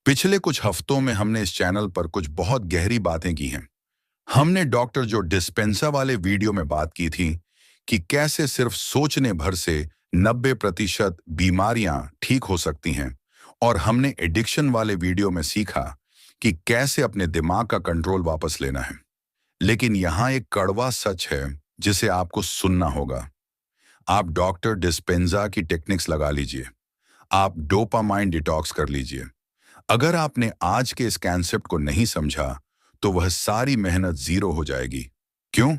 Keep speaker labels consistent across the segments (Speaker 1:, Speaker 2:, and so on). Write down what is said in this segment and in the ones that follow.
Speaker 1: पिछले कुछ हफ्तों में हमने इस चैनल पर कुछ बहुत गहरी बातें की हैं। हमने डॉक्टर जो डिस्पेंसा वाले वीडियो में बात की थी कि कैसे सिर्फ सोचने भर से 90% बीमारियां ठीक हो सकती हैं, और हमने एडिक्शन वाले वीडियो में सीखा कि कैसे अपने दिमाग का कंट्रोल वापस लेना है। लेकिन यहाँ एक कड़वा सच है जिसे आपको सुनना होगा। आप डॉक्टर डिस्पेंजा की टेक्निक्स लगा लीजिए, आप डोपामाइन डिटॉक्स कर लीजिए। अगर आपने आज के इस कॉन्सेप्ट को नहीं समझा, तो वह सारी मेहनत जीरो हो जाएगी। क्यों?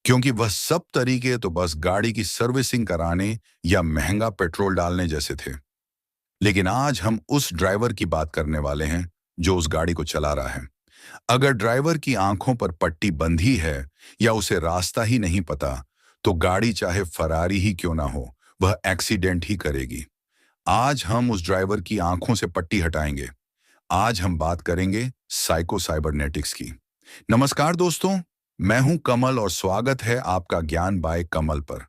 Speaker 1: क्योंकि वह सब तरीके तो बस गाड़ी की सर्विसिंग कराने या महंगा पेट्रोल डालने जैसे थे। लेकिन आज हम उस ड्राइवर की बात करने वाले हैं जो उस गाड़ी को चला रहा है। अगर ड्राइवर की आंखों पर पट्टी बंधी है या उसे रास्ता ही नहीं पता, तो गाड़ी चाहे फरारी ही क्यों ना हो, वह एक्सीडेंट ही करेगी। आज हम उस ड्राइवर की आंखों से पट्टी हटाएंगे। आज हम बात करेंगे साइको साइबरनेटिक्स की। नमस्कार दोस्तों, मैं हूं कमल और स्वागत है आपका ज्ञान बाय कमल पर।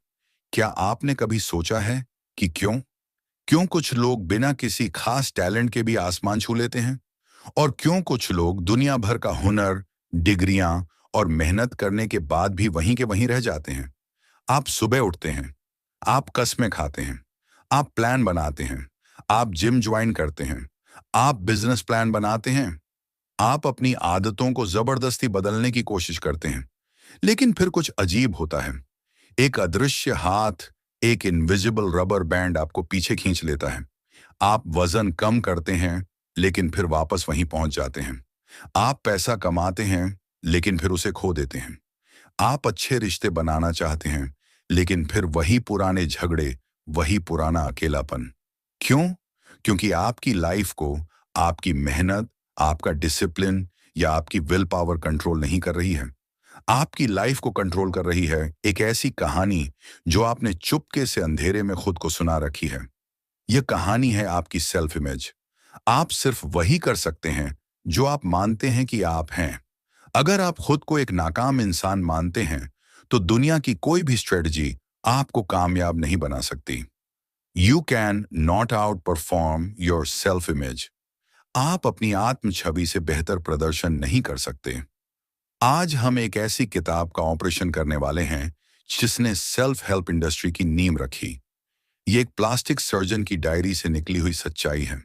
Speaker 1: क्या आपने कभी सोचा है कि क्यों क्यों कुछ लोग बिना किसी खास टैलेंट के भी आसमान छू लेते हैं, और क्यों कुछ लोग दुनिया भर का हुनर, डिग्रियां और मेहनत करने के बाद भी वहीं के वहीं रह जाते हैं? आप सुबह उठते हैं, आप कस्में खाते हैं, आप प्लान बनाते हैं, आप जिम ज्वाइन करते हैं, आप बिजनेस प्लान बनाते हैं, आप अपनी आदतों को जबरदस्ती बदलने की कोशिश करते हैं। लेकिन फिर कुछ अजीब होता है। एक अदृश्य हाथ, एक इनविजिबल रबर बैंड आपको पीछे खींच लेता है। आप वजन कम करते हैं, लेकिन फिर वापस वहीं पहुंच जाते हैं। आप पैसा कमाते हैं, लेकिन फिर उसे खो देते हैं। आप अच्छे रिश्ते बनाना चाहते हैं, लेकिन फिर वही पुराने झगड़े, वही पुराना अकेलापन। क्यों? क्योंकि आपकी लाइफ को आपकी मेहनत, आपका डिसिप्लिन या आपकी विल पावर कंट्रोल नहीं कर रही है। आपकी लाइफ को कंट्रोल कर रही है एक ऐसी कहानी जो आपने चुपके से अंधेरे में खुद को सुना रखी है। यह कहानी है आपकी सेल्फ इमेज। आप सिर्फ वही कर सकते हैं जो आप मानते हैं कि आप हैं। अगर आप खुद को एक नाकाम इंसान मानते हैं, तो दुनिया की कोई भी स्ट्रेटजी आपको कामयाब नहीं बना सकती। You can not out perform your self image. आप अपनी आत्म छवि से बेहतर प्रदर्शन नहीं कर सकते। आज हम एक ऐसी किताब का ऑपरेशन करने वाले हैं जिसने सेल्फ हेल्प इंडस्ट्री की नींव रखी। ये एक प्लास्टिक सर्जन की डायरी से निकली हुई सच्चाई है।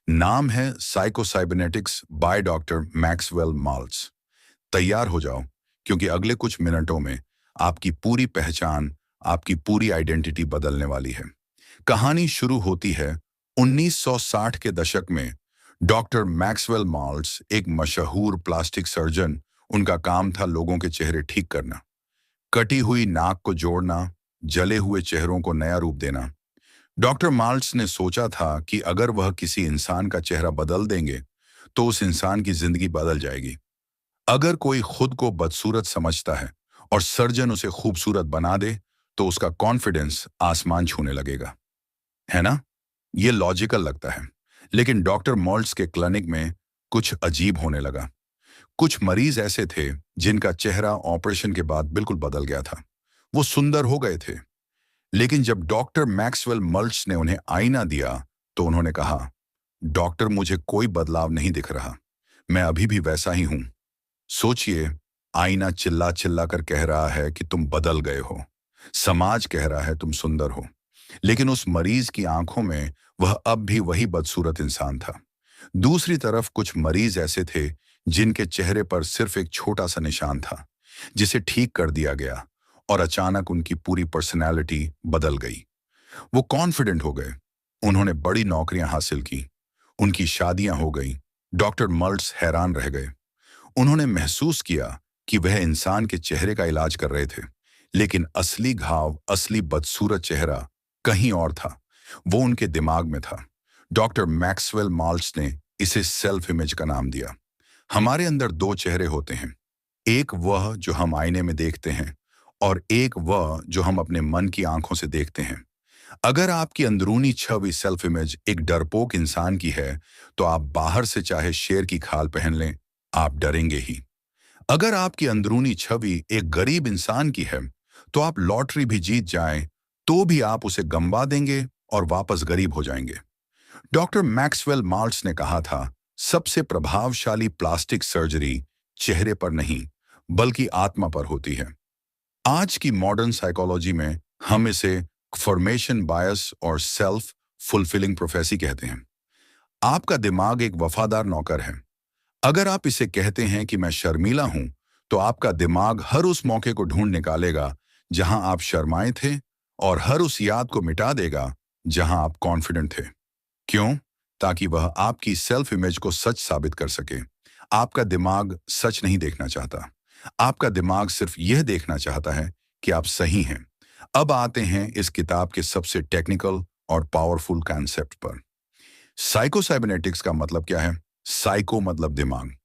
Speaker 1: नाम है psycho cybernetics by doctor Maxwell Maltz. तैयार हो जाओ, क्योंकि अगले कुछ मिनटों में आपकी पूरी पहचान, आपकी पूरी आइडेंटिटी बदलने वाली है। कहानी शुरू होती है 1960 के दशक में। डॉक्टर मैक्सवेल माल्ट्स एक मशहूर प्लास्टिक सर्जन। उनका काम था लोगों के चेहरे ठीक करना, कटी हुई नाक को जोड़ना, जले हुए चेहरों को नया रूप देना। डॉक्टर माल्ट्स ने सोचा था कि अगर वह किसी इंसान का चेहरा बदल देंगे, तो उस इंसान की जिंदगी बदल जाएगी। अगर कोई खुद को बदसूरत समझता है और सर्जन उसे खूबसूरत बना दे, तो उसका कॉन्फिडेंस आसमान छूने लगेगा। है ना? ये लॉजिकल लगता है। लेकिन डॉक्टर मॉल्ट्स के क्लिनिक में कुछ अजीब होने लगा। कुछ मरीज ऐसे थे जिनका चेहरा ऑपरेशन के बाद बिल्कुल बदल गया था। वो सुंदर हो गए थे। लेकिन जब डॉक्टर मैक्सवेल मल्ट्स ने उन्हें आईना दिया, तो उन्होंने कहा, डॉक्टर, मुझे कोई बदलाव नहीं दिख रहा। मैं अभी भी वैसा ही हूं। सोचिए, आईना चिल्ला चिल्ला कर कह रहा है कि तुम बदल गए हो। समाज कह रहा है तुम सुंदर हो। लेकिन उस मरीज की आंखों में वह अब भी वही बदसूरत इंसान था। दूसरी तरफ कुछ मरीज ऐसे थे जिनके चेहरे पर सिर्फ एक छोटा सा निशान था, जिसे ठीक कर दिया गया, और अचानक उनकी पूरी पर्सनैलिटी बदल गई। वो कॉन्फिडेंट हो गए। उन्होंने बड़ी नौकरियां हासिल की। उनकी शादियां हो गई। डॉक्टर मल्ट्स हैरान रह गए। उन्होंने महसूस किया कि वह इंसान के चेहरे का इलाज कर रहे थे, लेकिन असली घाव, असली बदसूरत चेहरा कहीं और था। वो उनके दिमाग में था। डॉक्टर मैक्सवेल माल्ट्स ने इसे सेल्फ इमेज का नाम दिया। हमारे अंदर दो चेहरे होते हैं, एक वह जो हम आईने में देखते हैं, और एक वह जो हम अपने मन की आंखों से देखते हैं। अगर आपकी अंदरूनी छवि सेल्फ इमेज एक डरपोक इंसान की है, तो आप बाहर से चाहे शेर की खाल पहन लें, आप डरेंगे ही। अगर आपकी अंदरूनी छवि एक गरीब इंसान की है, तो आप लॉटरी भी जीत जाएं, तो भी आप उसे गंवा देंगे और वापस गरीब हो जाएंगे। डॉक्टर मैक्सवेल माल्ट्स ने कहा था, सबसे प्रभावशाली प्लास्टिक सर्जरी चेहरे पर नहीं, बल्कि आत्मा पर होती है। आज की मॉडर्न साइकोलॉजी में हम इसे फॉर्मेशन बायस और सेल्फ फुलफिलिंग प्रोफेसी कहते हैं। आपका दिमाग एक वफादार नौकर है। अगर आप इसे कहते हैं कि मैं शर्मीला हूं, तो आपका दिमाग हर उस मौके को ढूंढ निकालेगा जहां आप शर्माए थे और हर उस याद को मिटा देगा जहां आप कॉन्फिडेंट थे। क्यों? ताकि वह आपकी सेल्फ इमेज को सच साबित कर सके। आपका दिमाग सच नहीं देखना चाहता। आपका दिमाग सिर्फ यह देखना चाहता है कि आप सही हैं। अब आते हैं इस किताब के सबसे टेक्निकल और पावरफुल कॉन्सेप्ट पर। साइकोसाइबरनेटिक्स का मतलब क्या है? साइको मतलब दिमाग।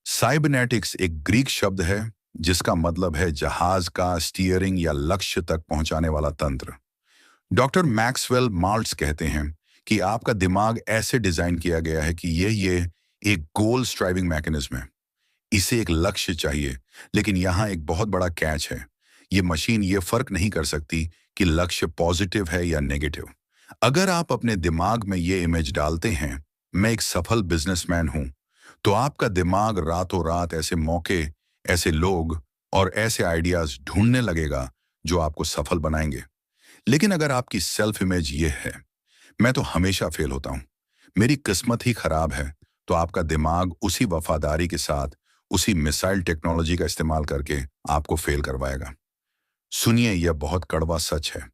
Speaker 1: साइबरनेटिक्स एक ग्रीक शब्द है जिसका मतलब है जहाज का स्टीयरिंग या लक्ष्य तक पहुंचाने वाला तंत्र। डॉक्टर मैक्सवेल माल्ट्स कहते हैं कि आपका दिमाग ऐसे डिजाइन किया गया है कि ये एक गोल स्ट्राइविंग मैकेनिज्म है। इसे एक लक्ष्य चाहिए, लेकिन यहाँ एक बहुत बड़ा कैच है। ये मशीन ये फर्क नहीं कर सकती कि लक्ष्य पॉजिटिव है या नेगेटिव। अगर आप अपने दिमाग में ये इमेज डालते हैं, मैं एक सफल बिजनेसमैन हूं, तो आपका दिमाग रातों रात ऐसे मौके, ऐसे लोग और ऐसे आइडियाज ढूंढने लगेगा जो आपको सफल बनाएंगे। लेकिन अगर आपकी सेल्फ इमेज ये है, मैं तो हमेशा फेल होता हूं, मेरी किस्मत ही खराब है, तो आपका दिमाग उसी वफादारी के साथ, उसी मिसाइल टेक्नोलॉजी का इस्तेमाल करके आपको फेल करवाएगा। सुनिए, यह बहुत कड़वा सच है।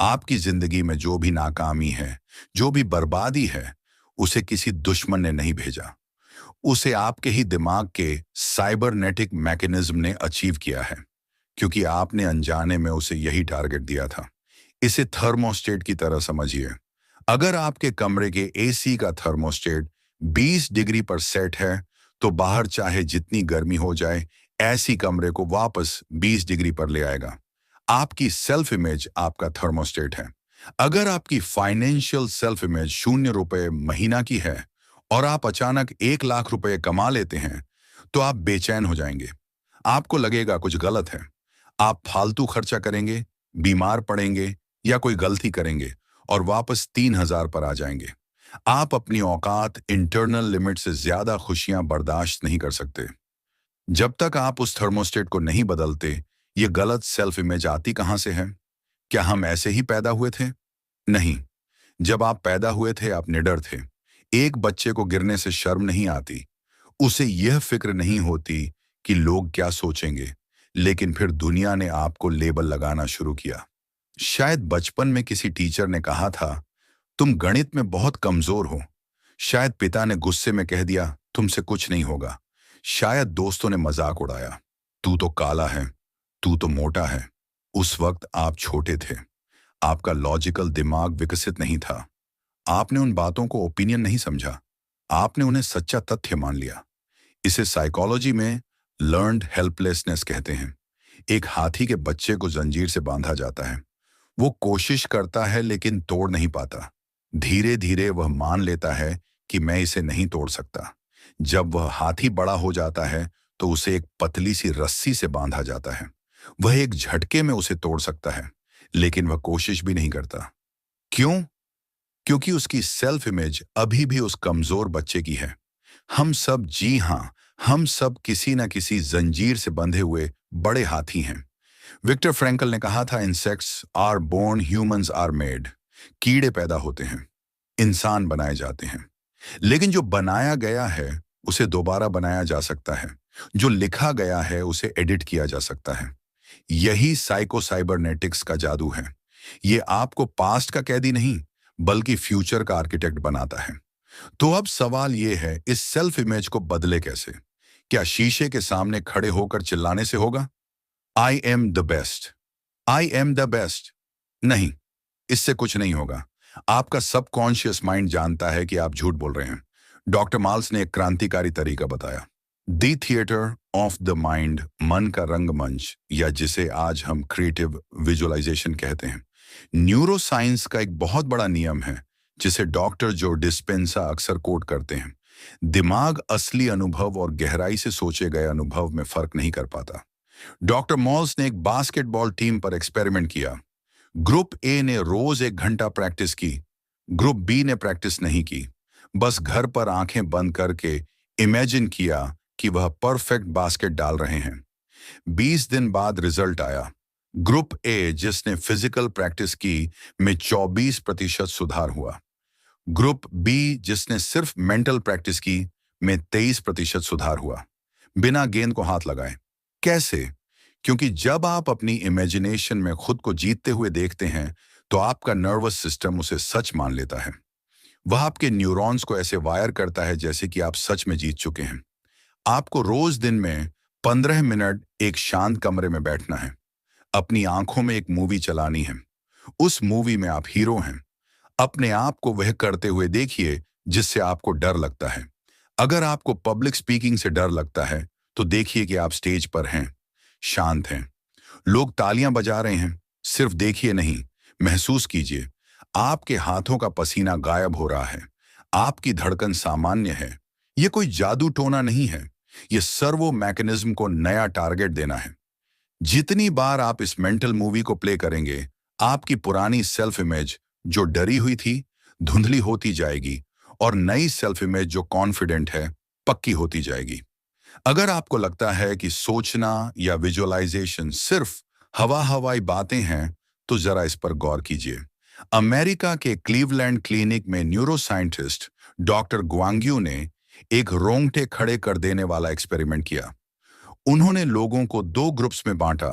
Speaker 1: आपकी जिंदगी में जो भी नाकामी है, जो भी बर्बादी है, उसे किसी दुश्मन ने नहीं भेजा। उसे आपके ही दिमाग के साइबरनेटिक मैकेनिज्म ने अचीव किया है, क्योंकि आपने अनजाने में उसे यही टारगेट दिया था। इसे थर्मोस्टेट की तरह समझिए। अगर आपके कमरे के एसी का थर्मोस्टेट 20 डिग्री पर सेट है, तो बाहर चाहे जितनी गर्मी हो जाए, ऐसी कमरे को वापस 20 डिग्री पर ले आएगा। आपकी सेल्फ इमेज आपका थर्मोस्टेट है। अगर आपकी फाइनेंशियल सेल्फ इमेज ₹0 महीना की है और आप अचानक 1 लाख रुपए कमा लेते हैं, तो आप बेचैन हो जाएंगे। आपको लगेगा कुछ गलत है। आप फालतू खर्चा करेंगे, बीमार पड़ेंगे या कोई गलती करेंगे और वापस 3000 पर आ जाएंगे। आप अपनी औकात, इंटरनल लिमिट से ज्यादा खुशियां बर्दाश्त नहीं कर सकते। जब तक आप उस थर्मोस्टेट को नहीं बदलते, ये गलत सेल्फ इमेज आती कहां से है? क्या हम ऐसे ही पैदा हुए थे? नहीं। जब आप पैदा हुए थे, आप निडर थे। एक बच्चे को गिरने से शर्म नहीं आती। उसे यह फिक्र नहीं होती कि लोग क्या सोचेंगे। लेकिन फिर दुनिया ने आपको लेबल लगाना शुरू किया। शायद बचपन में किसी टीचर ने कहा था, तुम गणित में बहुत कमजोर हो। शायद पिता ने गुस्से में कह दिया, तुमसे कुछ नहीं होगा। शायद दोस्तों ने मजाक उड़ाया, तू तो काला है, तू तो मोटा है। उस वक्त आप छोटे थे। आपका लॉजिकल दिमाग विकसित नहीं था। आपने उन बातों को ओपिनियन नहीं समझा। आपने उन्हें सच्चा तथ्य मान लिया। इसे साइकोलॉजी में लर्न्ड हेल्पलेसनेस कहते हैं। एक हाथी के बच्चे को जंजीर से बांधा जाता है। वो कोशिश करता है लेकिन तोड़ नहीं पाता। धीरे धीरे वह मान लेता है कि मैं इसे नहीं तोड़ सकता। जब वह हाथी बड़ा हो जाता है, तो उसे एक पतली सी रस्सी से बांधा जाता है। वह एक झटके में उसे तोड़ सकता है, लेकिन वह कोशिश भी नहीं करता। क्यों? क्योंकि उसकी सेल्फ इमेज अभी भी उस कमजोर बच्चे की है। हम सब, जी हाँ, हम सब किसी न किसी जंजीर से बंधे हुए बड़े हाथी हैं। विक्टर फ्रैंकल ने कहा था, insects are born, humans are made. कीड़े पैदा होते हैं, इंसान बनाए जाते हैं। लेकिन जो बनाया गया है उसे दोबारा बनाया जा सकता है। जो लिखा गया है उसे एडिट किया जा सकता है। यही साइको साइबरनेटिक्स का जादू है। ये आपको पास्ट का कैदी नहीं, बल्कि फ्यूचर का आर्किटेक्ट बनाता है। तो अब सवाल यह है, इस सेल्फ इमेज को बदले कैसे? क्या शीशे के सामने खड़े होकर चिल्लाने से होगा, I am the best, I am the best? नहीं, इससे कुछ नहीं होगा। आपका सबकॉन्शियस माइंड जानता है कि आप झूठ बोल रहे हैं। डॉक्टर माल्स ने एक क्रांतिकारी तरीका बताया, दी थिएटर ऑफ द माइंड, मन का रंगमंच, या जिसे आज हम क्रिएटिव विजुअलाइजेशन कहते हैं। न्यूरो साइंस का एक बहुत बड़ा नियम है जिसे डॉक्टर जो डिस्पेंसा अक्सर कोट करते हैं। दिमाग असली अनुभव और गहराई से सोचे गए अनुभव में फर्क नहीं कर पाता। डॉक्टर मॉल्स ने एक बास्केटबॉल टीम पर एक्सपेरिमेंट किया। ग्रुप ए ने रोज 1 घंटा प्रैक्टिस की, ग्रुप बी ने प्रैक्टिस नहीं की। बस घर पर आंखें बंद करके इमेजिन किया कि वह परफेक्ट बास्केट डाल रहे हैं। 20 दिन बाद रिजल्ट आया। ग्रुप ए जिसने फिजिकल प्रैक्टिस की में 24% सुधार हुआ। ग्रुप बी जिसने सिर्फ मेंटल प्रैक्टिस की में 23% सुधार हुआ, बिना गेंद को हाथ लगाए। कैसे? क्योंकि जब आप अपनी इमेजिनेशन में खुद को जीतते हुए देखते हैं तो आपका नर्वस सिस्टम उसे सच मान लेता है। वह आपके न्यूरॉन्स को ऐसे वायर करता है जैसे कि आप सच में जीत चुके हैं। आपको रोज दिन में 15 मिनट एक शांत कमरे में बैठना है। अपनी आंखों में एक मूवी चलानी है। उस मूवी में आप हीरो हैं। अपने आप को वह करते हुए देखिए जिससे आपको डर लगता है। अगर आपको पब्लिक स्पीकिंग से डर लगता है तो देखिए कि आप स्टेज पर हैं, शांत हैं। लोग तालियां बजा रहे हैं, सिर्फ देखिए नहीं, महसूस कीजिए। आपके हाथों का पसीना गायब हो रहा है। आपकी धड़कन सामान्य है। यह कोई जादू टोना नहीं है। यह सर्वो मैकेनिज्म को नया टारगेट देना है। जितनी बार आप इस मेंटल मूवी को प्ले करेंगे, आपकी पुरानी सेल्फ इमेज जो डरी हुई थी धुंधली होती जाएगी और नई सेल्फ इमेज जो कॉन्फिडेंट है पक्की होती जाएगी। अगर आपको लगता है कि सोचना या विजुअलाइजेशन सिर्फ हवाई बातें हैं तो जरा इस पर गौर कीजिए। अमेरिका के क्लीवलैंड क्लिनिक में न्यूरोसाइंटिस्ट डॉक्टर ग्वांग्यू ने एक रोंगटे खड़े कर देने वाला एक्सपेरिमेंट किया। उन्होंने लोगों को 2 ग्रुप्स में बांटा।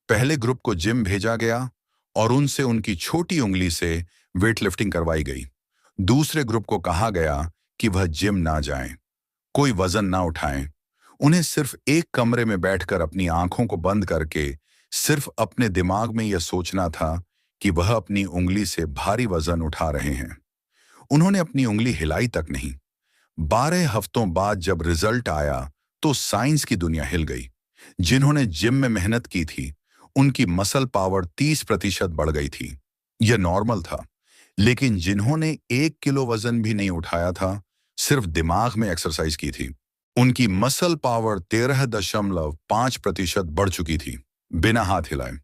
Speaker 1: पहले ग्रुप को जिम भेजा गया और उनसे उनकी छोटी उंगली से वेटलिफ्टिंग करवाई गई। दूसरे ग्रुप को कहा गया कि वह जिम ना जाएं, कोई वजन ना उठाएं। उन्हें सिर्फ एक कमरे में बैठकर अपनी आंखों को बंद करके सिर्फ अपने दिमाग में यह सोचना था कि वह अपनी उंगली से भारी वजन उठा रहे हैं। उन्होंने अपनी उंगली हिलाई तक नहीं। 12 हफ्तों बाद जब रिजल्ट आया तो साइंस की दुनिया हिल गई। जिन्होंने जिम में मेहनत की थी उनकी मसल पावर 30% बढ़ गई थी। यह नॉर्मल था। लेकिन जिन्होंने 1 किलो वजन भी नहीं उठाया था, सिर्फ दिमाग में एक्सरसाइज की थी, उनकी मसल पावर 13.5% बढ़ चुकी थी, बिना हाथ हिलाए।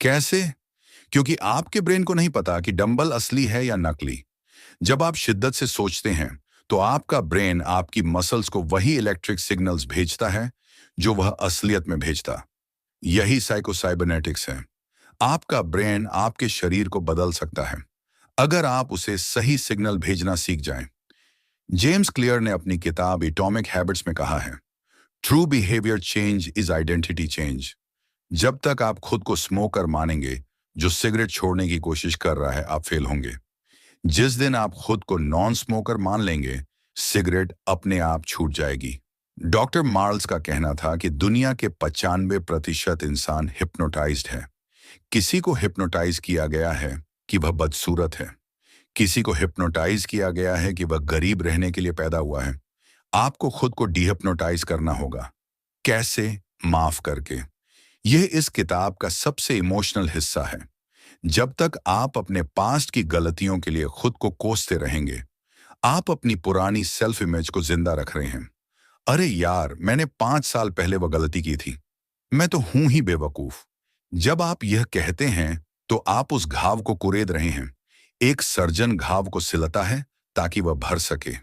Speaker 1: कैसे? क्योंकि आपके ब्रेन को नहीं पता कि डंबल असली है या नकली। जब आप शिद्दत से सोचते हैं तो आपका ब्रेन आपकी मसल्स को वही इलेक्ट्रिक सिग्नल्स भेजता है जो वह असलियत में भेजता। यही साइकोसाइबरनेटिक्स है। आपका ब्रेन आपके शरीर को बदल सकता है अगर आप उसे सही सिग्नल भेजना सीख जाएं। जेम्स क्लियर ने अपनी किताब एटॉमिक हैबिट्स में कहा है, true behaviour change is identity change. जब तक आप खुद को स्मोकर मानेंगे जो सिगरेट छोड़ने की कोशिश कर रहा है, आप फेल होंगे। जिस दिन आप खुद को नॉन स्मोकर मान लेंगे, सिगरेट अपने आप छूट जाएगी। डॉक्टर मार्ल्स का कहना था कि दुनिया के 95% इंसान हिप्नोटाइज्ड है। किसी को हिप्नोटाइज किया गया है कि वह बदसूरत है। किसी को हिप्नोटाइज किया गया है कि वह गरीब रहने के लिए पैदा हुआ है। आपको खुद को डिहिप्नोटाइज करना होगा। कैसे? माफ करके। यह इस किताब का सबसे इमोशनल हिस्सा है। जब तक आप अपने पास्ट की गलतियों के लिए खुद को कोसते रहेंगे, आप अपनी पुरानी सेल्फ इमेज को जिंदा रख रहे हैं। अरे यार, मैंने 5 साल पहले वह गलती की थी, मैं तो हूं ही बेवकूफ। जब आप यह कहते हैं तो आप उस घाव को कुरेद रहे हैं। एक सर्जन घाव को सिलता है ताकि वह भर सके।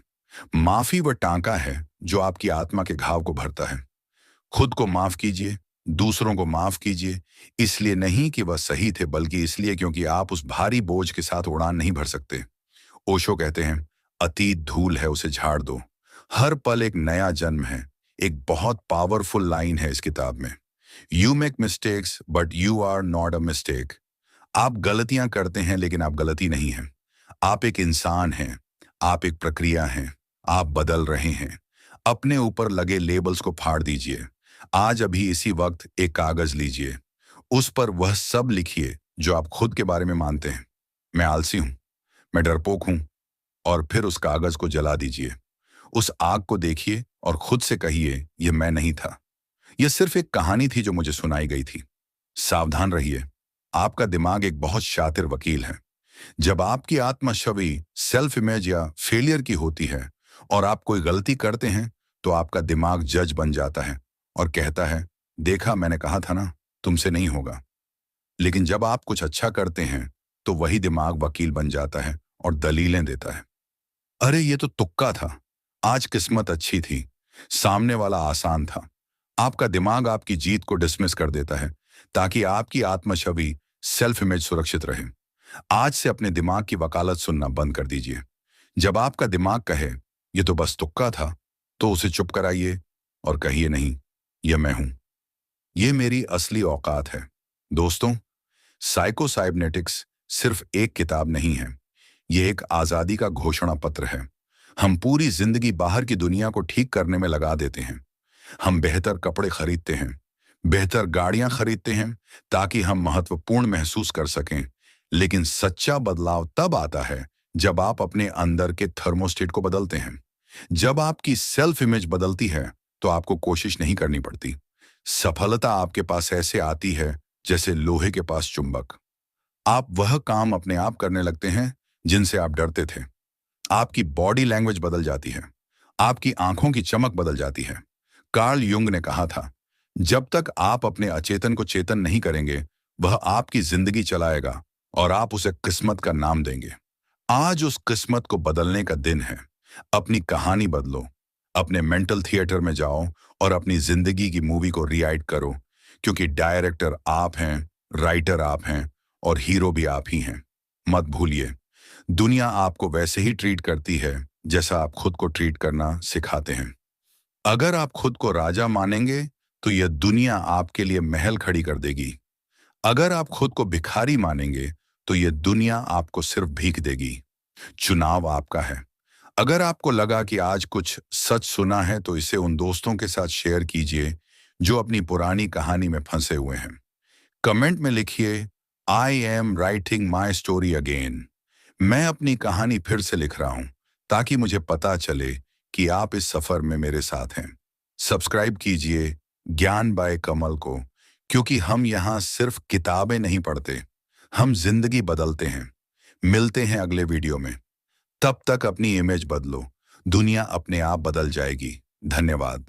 Speaker 1: माफी वह टांका है जो आपकी आत्मा के घाव को भरता है। खुद को माफ कीजिए, दूसरों को माफ कीजिए, इसलिए नहीं कि वह सही थे, बल्कि इसलिए क्योंकि आप उस भारी बोझ के साथ उड़ान नहीं भर सकते। ओशो कहते हैं, अतीत धूल है, उसे झाड़ दो। हर पल एक नया जन्म है। एक बहुत पावरफुल लाइन है इस किताब में, you make mistakes but you are not a mistake. आप गलतियां करते हैं लेकिन आप गलती नहीं हैं। आप एक इंसान हैं, आप एक प्रक्रिया हैं, आप बदल रहे हैं। अपने ऊपर लगे लेबल्स को फाड़ दीजिए। आज अभी इसी वक्त एक कागज लीजिए, उस पर वह सब लिखिए जो आप खुद के बारे में मानते हैं। मैं आलसी हूं, मैं डरपोक हूं, और फिर उस कागज को जला दीजिए। उस आग को देखिए और खुद से कहिए, यह मैं नहीं था, यह सिर्फ एक कहानी थी जो मुझे सुनाई गई थी। सावधान रहिए, आपका दिमाग एक बहुत शातिर वकील है। जब आपकी आत्मा छवि सेल्फ इमेज या फेलियर की होती है और आप कोई गलती करते हैं तो आपका दिमाग जज बन जाता है और कहता है, देखा, मैंने कहा था ना, तुमसे नहीं होगा। लेकिन जब आप कुछ अच्छा करते हैं तो वही दिमाग वकील बन जाता है और दलीलें देता है। अरे ये तो तुक्का था, आज किस्मत अच्छी थी, सामने वाला आसान था। आपका दिमाग आपकी जीत को डिसमिस कर देता है ताकि आपकी आत्मछवि, सेल्फ इमेज सुरक्षित रहे। आज से अपने दिमाग की वकालत सुनना बंद कर दीजिए। जब आपका दिमाग कहे ये तो बस तुक्का था, तो उसे चुप कराइए और कहिए नहीं, यह मैं हूं, ये मेरी असली औकात है। दोस्तों, साइको साइबरनेटिक्स सिर्फ एक किताब नहीं है, ये एक आजादी का घोषणा पत्र है। हम पूरी जिंदगी बाहर की दुनिया को ठीक करने में लगा देते हैं। हम बेहतर कपड़े खरीदते हैं, बेहतर गाड़ियां खरीदते हैं ताकि हम महत्वपूर्ण महसूस कर सकें। लेकिन सच्चा बदलाव तब आता है जब आप अपने अंदर के थर्मोस्टेट को बदलते हैं। जब आपकी सेल्फ इमेज बदलती है तो आपको कोशिश नहीं करनी पड़ती। सफलता आपके पास ऐसे आती है जैसे लोहे के पास चुंबक। आप वह काम अपने आप करने लगते हैं जिनसे आप डरते थे। आपकी बॉडी लैंग्वेज बदल जाती है, आपकी आंखों की चमक बदल जाती है। कार्ल युंग ने कहा था, जब तक आप अपने अचेतन को चेतन नहीं करेंगे, वह आपकी जिंदगी चलाएगा और आप उसे किस्मत का नाम देंगे। आज उस किस्मत को बदलने का दिन है। अपनी कहानी बदलो, अपने मेंटल थिएटर में जाओ और अपनी जिंदगी की मूवी को रीराइट करो, क्योंकि डायरेक्टर आप हैं, राइटर आप हैं और हीरो भी आप ही हैं। मत भूलिए, दुनिया आपको वैसे ही ट्रीट करती है जैसा आप खुद को ट्रीट करना सिखाते हैं। अगर आप खुद को राजा मानेंगे तो यह दुनिया आपके लिए महल खड़ी कर देगी। अगर आप खुद को भिखारी मानेंगे तो यह दुनिया आपको सिर्फ भीख देगी। चुनाव आपका है। अगर आपको लगा कि आज कुछ सच सुना है तो इसे उन दोस्तों के साथ शेयर कीजिए जो अपनी पुरानी कहानी में फंसे हुए हैं। कमेंट में लिखिए, I am writing my story again. मैं अपनी कहानी फिर से लिख रहा हूं ताकि मुझे पता चले कि आप इस सफर में मेरे साथ हैं। सब्सक्राइब कीजिए ज्ञान बाय कमल को, क्योंकि हम यहां सिर्फ किताबें नहीं पढ़ते, हम जिंदगी बदलते हैं। मिलते हैं अगले वीडियो में। तब तक अपनी इमेज बदलो, दुनिया अपने आप बदल जाएगी। धन्यवाद।